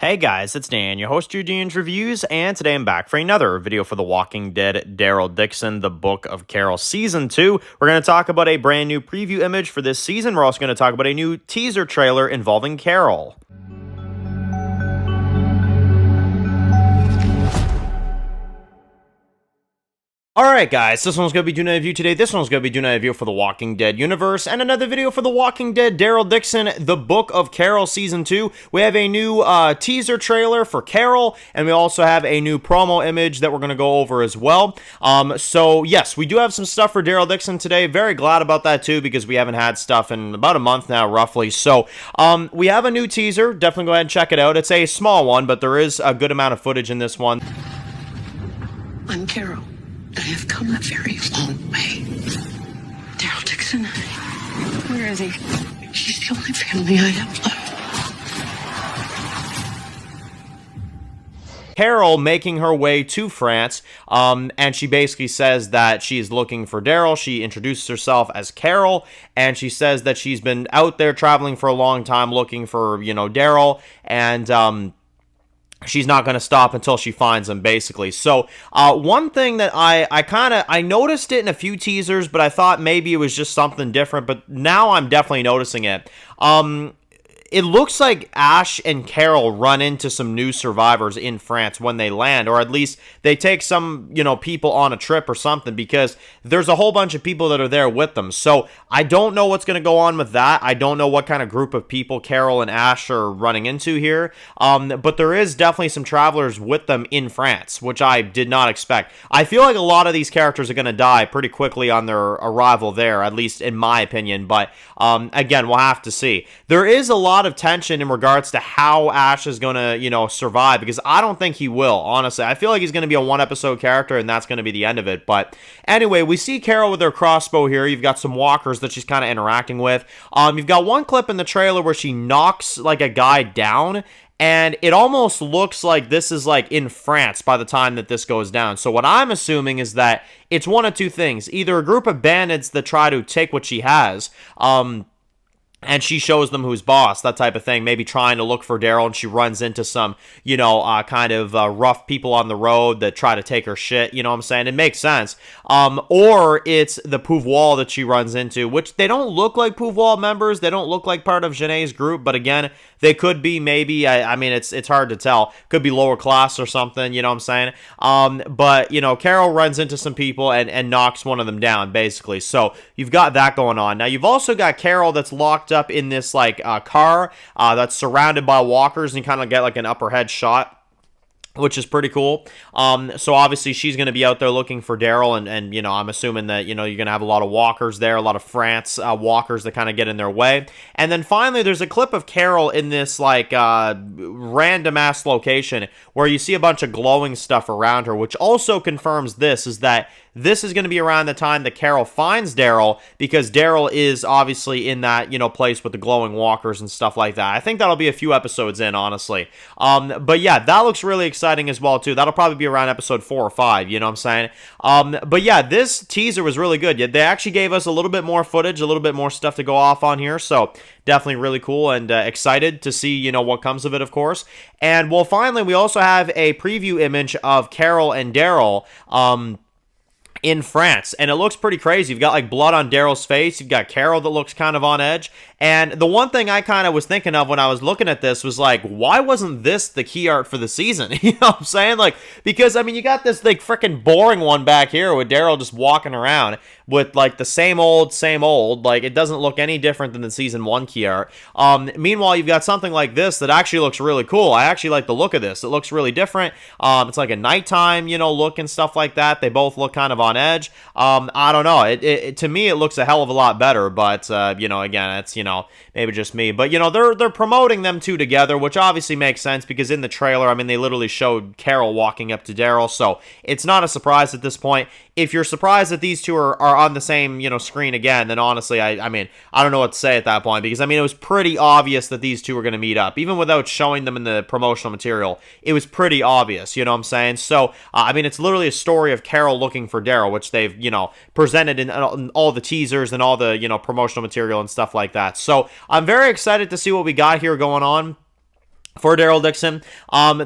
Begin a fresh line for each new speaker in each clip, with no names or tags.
Hey guys, it's Dan, your host of Dan's Reviews, and today I'm back for another video for The Walking Dead Daryl Dixon, The Book of Carol Season 2. We're going to talk about a brand new preview image for this season. We're also going to talk about a new teaser trailer involving Carol. Alright guys, this one's going to be doing a review today. This one's going to be doing a review for the Walking Dead universe, and another video for the Walking Dead Daryl Dixon, The Book of Carol Season 2. We have a new teaser trailer for Carol, and we also have a new promo image that we're going to go over as well. So yes, we do have some stuff for Daryl Dixon today. Very glad about that too, because we haven't had stuff in about a month now, roughly. So we have a new teaser. Definitely go ahead and check it out. It's a small one, but there is a good amount of footage in this one.
I'm Carol. I have come a very long way. Daryl Dixon, where is he? He's the only family I have left.
Carol making her way to France, and she basically says that she's looking for Daryl. She introduces herself as Carol, and she says that she's been out there traveling for a long time looking for, Daryl, and she's not going to stop until she finds him, basically. So, one thing that I noticed it in a few teasers, but I thought maybe it was just something different, but now I'm definitely noticing it. It looks like Ash and Carol run into some new survivors in France when they land, or at least they take some, people on a trip or something, because there's a whole bunch of people that are there with them. So I don't know what's going to go on with that. I don't know what kind of group of people Carol and Ash are running into here. But there is definitely some travelers with them in France, which I did not expect. I feel like a lot of these characters are going to die pretty quickly on their arrival there, at least in my opinion. But again, we'll have to see. There is a lot of tension in regards to how Ash is going to, survive, because I don't think he will, honestly. I feel like he's going to be a one-episode character, and that's going to be the end of it. But anyway, we see Carol with her crossbow here. You've got some walkers that she's kind of interacting with. You've got one clip in the trailer where she knocks, like, a guy down, and it almost looks like this is, like, in France by the time that this goes down. So what I'm assuming is that it's one of two things. Either a group of bandits that try to take what she has, and she shows them who's boss, that type of thing, maybe trying to look for Daryl, and she runs into some, kind of rough people on the road that try to take her shit, you know what I'm saying? It makes sense. Or it's the Pouvoir that she runs into, which they don't look like Pouvoir members, they don't look like part of Janae's group, but again, they could be, maybe, I mean, it's hard to tell. Could be lower class or something, you know what I'm saying? But, Carol runs into some people and knocks one of them down, basically. So, you've got that going on. Now, you've also got Carol that's locked up in this, car that's surrounded by walkers, and you kind of get, an upper head shot, which is pretty cool. So obviously she's going to be out there looking for Daryl, and I'm assuming that, you're going to have a lot of walkers there, a lot of France walkers that kind of get in their way. And then finally, there's a clip of Carol in this, random-ass location where you see a bunch of glowing stuff around her, which also confirms is that this is going to be around the time that Carol finds Daryl, because Daryl is obviously in that, place with the glowing walkers and stuff like that. I think that'll be a few episodes in, honestly. But yeah, that looks really exciting as well, too. That'll probably be around episode 4 or 5, you know what I'm saying? But yeah, this teaser was really good. They actually gave us a little bit more footage, a little bit more stuff to go off on here, so definitely really cool, and excited to see, what comes of it, of course. And, well, finally, we also have a preview image of Carol and Daryl, in France, and it looks pretty crazy. You've got blood on Daryl's face, you've got Carol that looks kind of on edge, and the one thing I kind of was thinking of when I was looking at this was why wasn't this the key art for the season? You know what I'm saying? Because I mean, you got this freaking boring one back here with Daryl just walking around with the same old, it doesn't look any different than the season 1 key art. Meanwhile, you've got something like this that actually looks really cool. I actually like the look of this. It looks really different. It's like a nighttime, look and stuff like that. They both look kind of on edge. I don't know. To me, it looks a hell of a lot better, but, again, it's, maybe just me. But, they're promoting them two together, which obviously makes sense, because in the trailer, I mean, they literally showed Carol walking up to Daryl, so it's not a surprise at this point. If you're surprised that these two are on the same, screen again, then honestly, I mean, I don't know what to say at that point, because, I mean, it was pretty obvious that these two were going to meet up. Even without showing them in the promotional material, it was pretty obvious, you know what I'm saying? So, I mean, it's literally a story of Carol looking for Daryl, which they've, presented in all the teasers and all the, promotional material and stuff like that. So, I'm very excited to see what we got here going on. for Daryl Dixon.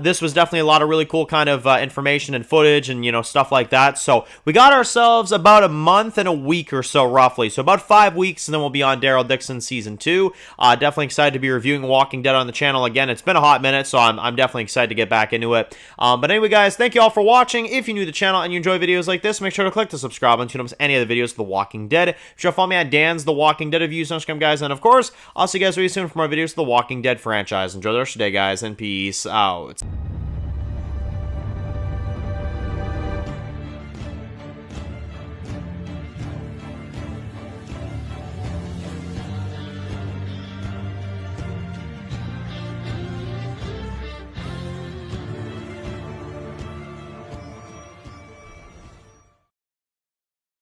This was definitely a lot of really cool kind of information and footage and, you know, stuff like that. So we got ourselves about a month and a week or so, roughly. So about 5 weeks, and then we'll be on Daryl Dixon Season 2. Definitely excited to be reviewing Walking Dead on the channel again. It's been a hot minute, so I'm definitely excited to get back into it. But anyway, guys, thank you all for watching. If you're new to the channel and you enjoy videos like this, make sure to click the subscribe button to miss any of the videos of The Walking Dead. Be sure to follow me at Dan's The Walking Dead reviews on Instagram, guys. And of course, I'll see you guys really soon for more videos of The Walking Dead franchise. Enjoy the rest of your day, guys, and peace out.